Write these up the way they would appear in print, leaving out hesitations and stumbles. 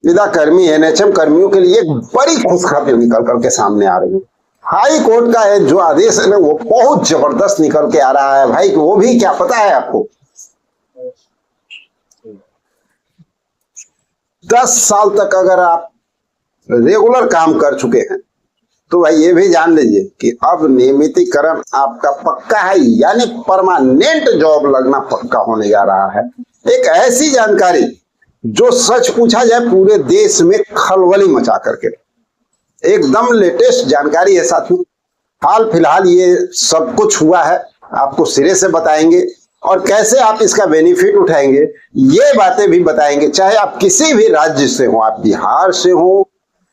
संविदा कर्मी एनएचएम कर्मियों के लिए एक बड़ी खुशखबरी निकल करके सामने आ रही है। हाई कोर्ट का जो आदेश है ना वो बहुत जबरदस्त निकल के आ रहा है भाई। वो भी क्या पता है आपको, 10 साल तक अगर आप रेगुलर काम कर चुके हैं तो भाई ये भी जान लीजिए कि अब नियमितीकरण आपका पक्का है, यानी परमानेंट जॉब लगना पक्का होने जा रहा है। एक ऐसी जानकारी जो सच पूछा जाए पूरे देश में खलबली मचा करके, एकदम लेटेस्ट जानकारी है साथियों। हाल फिलहाल ये सब कुछ हुआ है, आपको सिरे से बताएंगे और कैसे आप इसका बेनिफिट उठाएंगे ये बातें भी बताएंगे। चाहे आप किसी भी राज्य से हो, आप बिहार से हो,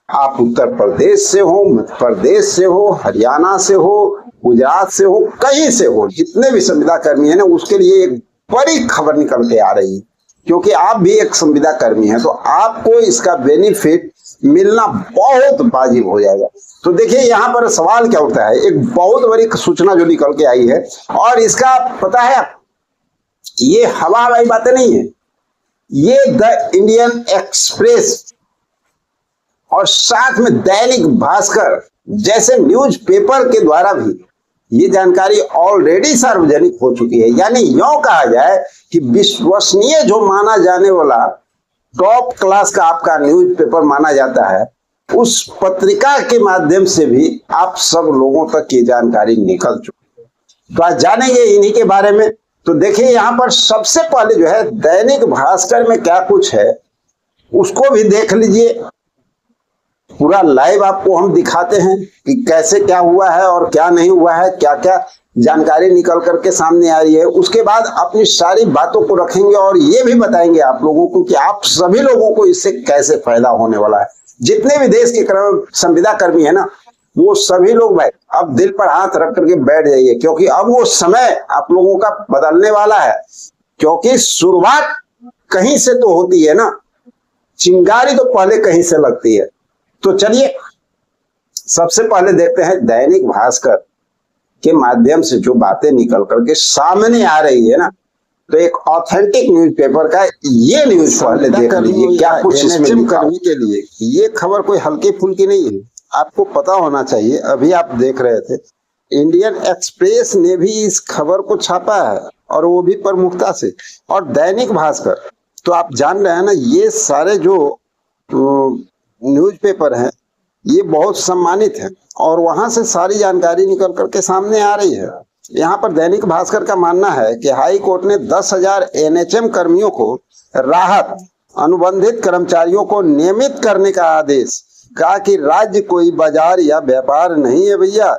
आप उत्तर प्रदेश से हो, मध्य प्रदेश से हो, हरियाणा से हो, गुजरात से हो, कहीं से हो, जितने भी संविदा कर्मी है ना उसके लिए एक बड़ी खबर निकल के आ रही है। क्योंकि आप भी एक संविदा कर्मी हैं तो आपको इसका बेनिफिट मिलना बहुत वाजिब हो जाएगा। तो देखिए यहाँ पर सवाल क्या उठता है, एक बहुत बड़ी सूचना जो निकल के आई है और इसका पता है ये हवा हवाई बातें नहीं है, ये द इंडियन एक्सप्रेस और साथ में दैनिक भास्कर जैसे न्यूज़पेपर के द्वारा भी ये जानकारी ऑलरेडी सार्वजनिक हो चुकी है। यानी यूं कहा जाए कि विश्वसनीय जो माना जाने वाला टॉप क्लास का आपका न्यूज़पेपर माना जाता है, उस पत्रिका के माध्यम से भी आप सब लोगों तक ये जानकारी निकल चुकी है। तो आज जानेंगे इन्हीं के बारे में। तो देखिए यहाँ पर सबसे पहले जो है दैनिक भास्कर में क्या कुछ है उसको भी देख लीजिए। पूरा लाइव आपको हम दिखाते हैं कि कैसे क्या हुआ है और क्या नहीं हुआ है, क्या क्या जानकारी निकल करके सामने आ रही है। उसके बाद अपनी सारी बातों को रखेंगे और ये भी बताएंगे आप लोगों को कि आप सभी लोगों को इससे कैसे फायदा होने वाला है। जितने भी देश के संविदा कर्मी है ना वो सभी लोग भाई अब दिल पर हाथ रख करके बैठ जाइए, क्योंकि अब वो समय आप लोगों का बदलने वाला है। क्योंकि शुरुआत कहीं से तो होती है ना, चिंगारी तो पहले कहीं से लगती है। तो चलिए सबसे पहले देखते हैं दैनिक भास्कर के माध्यम से जो बातें निकल करके सामने आ रही है ना, तो एक ऑथेंटिक न्यूज़पेपर का ये न्यूज़ पहले देख लीजिए क्या कुछ इसमें कर्मी के लिए। ये खबर कोई हल्की फुल्की नहीं है, आपको पता होना चाहिए। अभी आप देख रहे थे इंडियन एक्सप्रेस ने भी इस खबर को छापा है और वो भी प्रमुखता से, और दैनिक भास्कर तो आप जान रहे हैं ना ये सारे जो न्यूज़पेपर हैं ये बहुत सम्मानित है और वहां से सारी जानकारी निकल करके सामने आ रही है। यहाँ पर दैनिक भास्कर का मानना है कि हाई कोर्ट ने 10,000 एनएचएम कर्मियों को राहत, अनुबंधित कर्मचारियों को नियमित करने का आदेश। कहा कि राज्य कोई बाजार या व्यापार नहीं है भैया,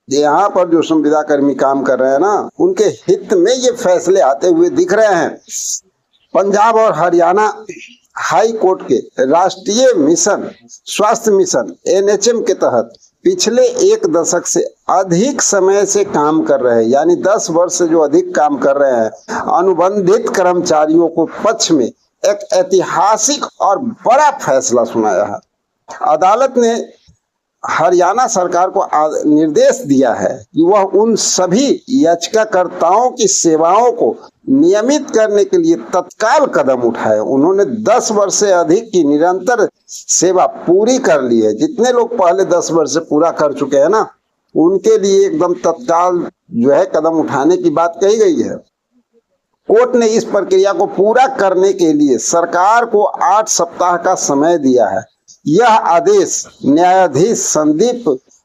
यहाँ पर जो संविदा कर्मी काम कर रहे हैं ना उनके हित में ये फैसले आते हुए दिख रहे हैं। पंजाब और हरियाणा हाई कोर्ट के राष्ट्रीय मिशन स्वास्थ्य मिशन एनएचएम के तहत पिछले 1 दशक से अधिक समय से काम कर रहे हैं, यानी 10 वर्ष से जो अधिक काम कर रहे हैं अनुबंधित कर्मचारियों को पक्ष में एक ऐतिहासिक और बड़ा फैसला सुनाया है। अदालत ने हरियाणा सरकार को निर्देश दिया है कि वह उन सभी याचिकाकर्ताओं की सेवाओं को नियमित करने के लिए तत्काल कदम उठाए। उन्होंने 10 वर्ष से अधिक की निरंतर सेवा पूरी कर ली है। जितने लोग पहले 10 वर्ष से पूरा कर चुके हैं ना उनके लिए एकदम तत्काल जो है कदम उठाने की बात कही गई है। कोर्ट ने इस प्रक्रिया को पूरा करने के लिए सरकार को 8 सप्ताह का समय दिया है। यह आदेश न्यायाधीश संदीप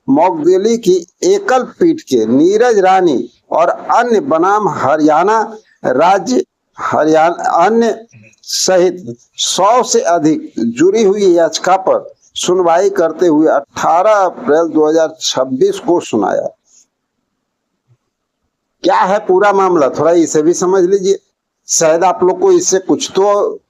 मोगदेली की एकल पीठ के नीरज रानी और अन्य बनाम हरियाणा राज्य अन्य सहित 100 से अधिक जुड़ी हुई याचिका पर सुनवाई करते हुए 18 अप्रैल 2026 को सुनाया। क्या है पूरा मामला, थोड़ा इसे भी समझ लीजिए, शायद आप लोग को इससे कुछ तो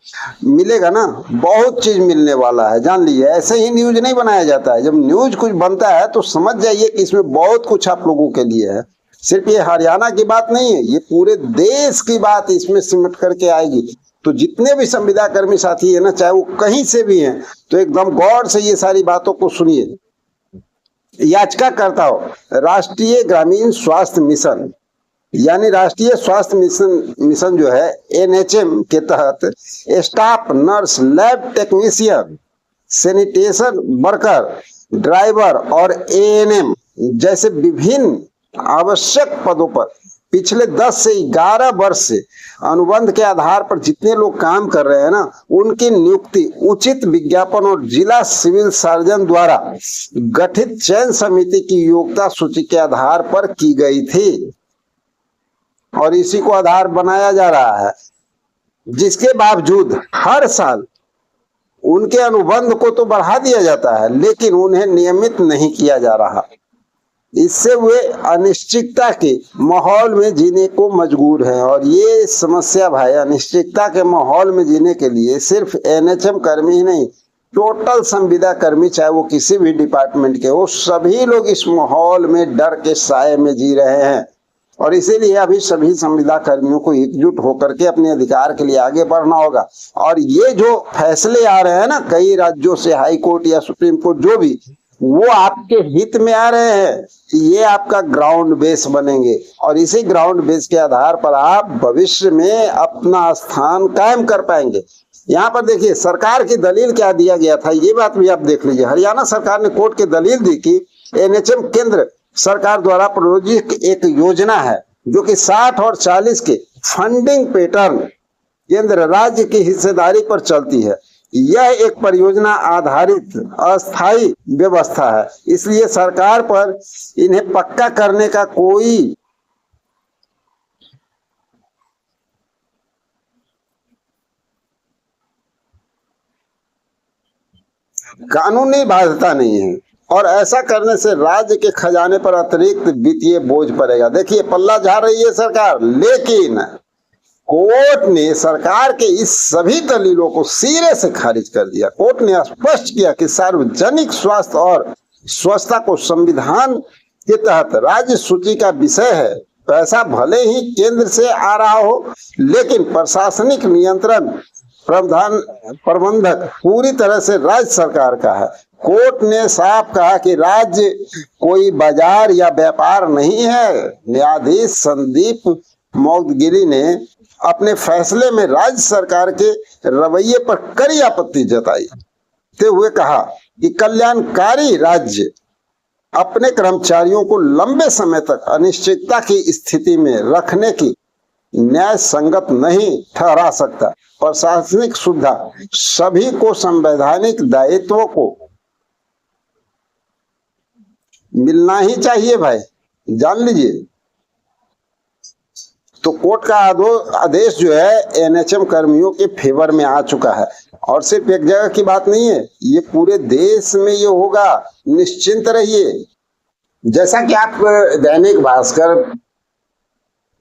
मिलेगा ना। बहुत चीज मिलने वाला है, जान लीजिए। ऐसे ही न्यूज नहीं बनाया जाता है, जब न्यूज कुछ बनता है तो समझ जाइए कि इसमें बहुत कुछ आप लोगों के लिए है। सिर्फ ये हरियाणा की बात नहीं है, ये पूरे देश की बात इसमें सिमट करके आएगी। तो जितने भी संविदा कर्मी साथी है ना, चाहे वो कहीं से भी हैं, तो एकदम गौर से ये सारी बातों को सुनिए। याचिकाकर्ताओं राष्ट्रीय ग्रामीण स्वास्थ्य मिशन यानी राष्ट्रीय स्वास्थ्य मिशन जो है एनएचएम के तहत staff nurse, lab technician sanitation worker, driver और एएनएम जैसे विभिन्न आवश्यक पदों पर पिछले 10 से 11 वर्ष से अनुबंध के आधार पर जितने लोग काम कर रहे हैं ना, उनकी नियुक्ति उचित विज्ञापन और जिला सिविल सर्जन द्वारा गठित चयन समिति की योग्यता सूची के आधार पर की गई थी और इसी को आधार बनाया जा रहा है, जिसके बावजूद हर साल उनके अनुबंध को तो बढ़ा दिया जाता है लेकिन उन्हें नियमित नहीं किया जा रहा। इससे वे अनिश्चितता के माहौल में जीने को मजबूर हैं। और ये समस्या भाई, अनिश्चितता के माहौल में जीने के लिए सिर्फ एनएचएम कर्मी ही नहीं, टोटल संविदा कर्मी चाहे वो किसी भी डिपार्टमेंट के हो, सभी लोग इस माहौल में डर के साए में जी रहे हैं। और इसीलिए अभी सभी संविदा कर्मियों को एकजुट होकर के अपने अधिकार के लिए आगे बढ़ना होगा। और ये जो फैसले आ रहे हैं ना कई राज्यों से, हाई कोर्ट या सुप्रीम कोर्ट, जो भी, वो आपके हित में आ रहे हैं। ये आपका ग्राउंड बेस बनेंगे और इसी ग्राउंड बेस के आधार पर आप भविष्य में अपना स्थान कायम कर पाएंगे। यहाँ पर देखिए सरकार की दलील क्या दिया गया था, ये बात भी आप देख लीजिए। हरियाणा सरकार ने कोर्ट की दलील दी कि एनएचएम केंद्र सरकार द्वारा प्रायोजित एक योजना है जो कि 60 और 40 के फंडिंग पैटर्न केंद्र राज्य की हिस्सेदारी पर चलती है। यह एक परियोजना आधारित अस्थायी व्यवस्था है, इसलिए सरकार पर इन्हें पक्का करने का कोई कानूनी बाध्यता नहीं है और ऐसा करने से राज्य के खजाने पर अतिरिक्त वित्तीय बोझ पड़ेगा। देखिए पल्ला झाड़ रही है सरकार, लेकिन कोर्ट ने सरकार के इस सभी दलीलों को सिरे से खारिज कर दिया। कोर्ट ने स्पष्ट किया कि सार्वजनिक स्वास्थ्य और स्वच्छता को संविधान के तहत राज्य सूची का विषय है। पैसा भले ही केंद्र से आ रहा हो लेकिन प्रशासनिक नियंत्रण प्रबंधक पूरी तरह से राज्य सरकार का है। कोर्ट ने साफ कहा कि राज्य कोई बाजार या व्यापार नहीं है। न्यायाधीश संदीप मोदगिरी ने अपने फैसले में राज्य सरकार के रवैये पर कड़ी आपत्ति जताते हुए कहा कि कल्याणकारी राज्य अपने कर्मचारियों को लंबे समय तक अनिश्चितता की स्थिति में रखने की न्याय संगत नहीं ठहरा सकता। प्रशासनिक सुविधा सभी को संवैधानिक दायित्वों को मिलना ही चाहिए भाई, जान लीजिए। तो कोर्ट का आदेश जो है एनएचएम कर्मियों के फेवर में आ चुका है और सिर्फ एक जगह की बात नहीं है, ये पूरे देश में ये होगा, निश्चिंत रहिए। जैसा कि आप दैनिक भास्कर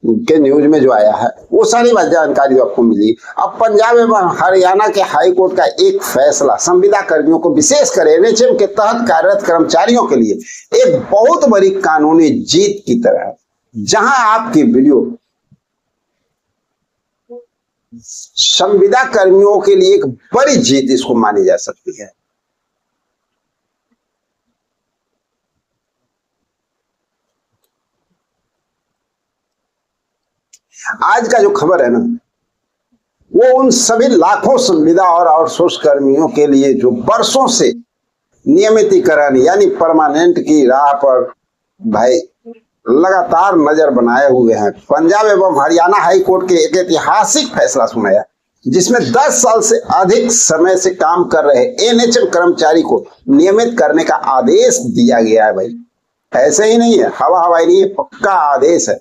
के न्यूज में जो आया है वो सारी बात जानकारी आपको मिली। अब पंजाब एवं हरियाणा के हाई कोर्ट का एक फैसला संविदा कर्मियों को, विशेषकर एनएचएम के तहत कार्यरत कर्मचारियों के लिए एक बहुत बड़ी कानूनी जीत की तरह है, जहां आपकी वीडियो संविदा कर्मियों के लिए एक बड़ी जीत इसको मानी जा सकती है। आज का जो खबर है ना, वो उन सभी लाखों संविदा और आउटसोर्स कर्मियों के लिए जो वर्षों से नियमितीकरण यानी परमानेंट की राह पर भाई लगातार नजर बनाए हुए हैं। पंजाब एवं हरियाणा हाई कोर्ट के एक ऐतिहासिक फैसला सुनाया जिसमें 10 साल से अधिक समय से काम कर रहे एनएचएम कर्मचारी को नियमित करने का आदेश दिया गया है। भाई ऐसे ही नहीं है, हवा हवाई नहीं है, पक्का आदेश है।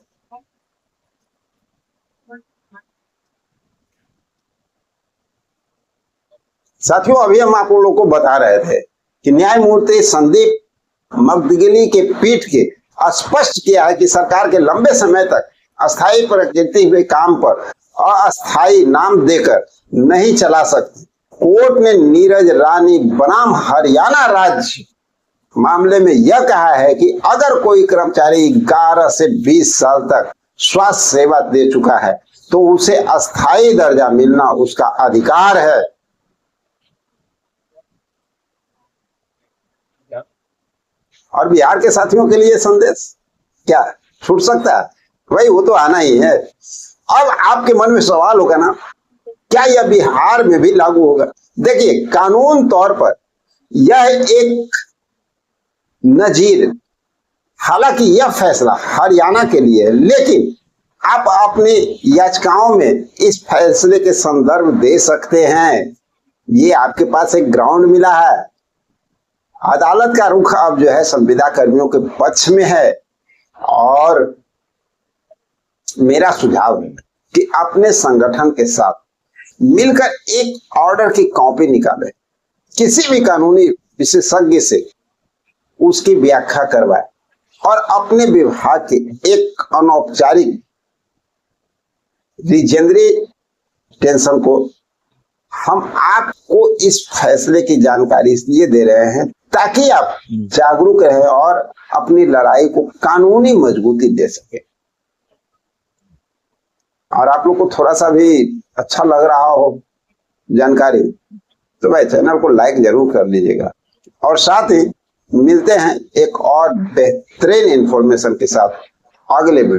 साथियों अभी हम आप लोगों को बता रहे थे कि न्यायमूर्ति संदीप मोदगिरी के पीठ के स्पष्ट किया है कि सरकार के लंबे समय तक अस्थायी प्रकृति हुए काम पर अस्थायी नाम देकर नहीं चला सकती। कोर्ट ने नीरज रानी बनाम हरियाणा राज्य मामले में यह कहा है कि अगर कोई कर्मचारी 11 से 20 साल तक स्वास्थ्य सेवा दे चुका है तो उसे अस्थायी दर्जा मिलना उसका अधिकार है। और बिहार के साथियों के लिए संदेश क्या छूट सकता है? भाई वो तो आना ही है। अब आपके मन में सवाल होगा ना, क्या यह बिहार में भी लागू होगा? देखिए कानून तौर पर यह एक नजीर, हालांकि यह फैसला हरियाणा के लिए है, लेकिन आप अपनी याचिकाओं में इस फैसले के संदर्भ दे सकते हैं। ये आपके पास एक ग्राउंड मिला है। अदालत का रुख अब जो है संविदा कर्मियों के पक्ष में है, और मेरा सुझाव है कि अपने संगठन के साथ मिलकर एक ऑर्डर की कॉपी निकालें, किसी भी कानूनी विशेषज्ञ से उसकी व्याख्या करवाए और अपने विभाग के एक अनौपचारिक रिप्रेजेंटेशन को हम आपको इस फैसले की जानकारी इसलिए दे रहे हैं ताकि आप जागरूक रहें और अपनी लड़ाई को कानूनी मजबूती दे सके। और आप लोग को थोड़ा सा भी अच्छा लग रहा हो जानकारी, तो भाई चैनल को लाइक जरूर कर लीजिएगा। और साथ ही मिलते हैं एक और बेहतरीन इंफॉर्मेशन के साथ अगले वीडियो।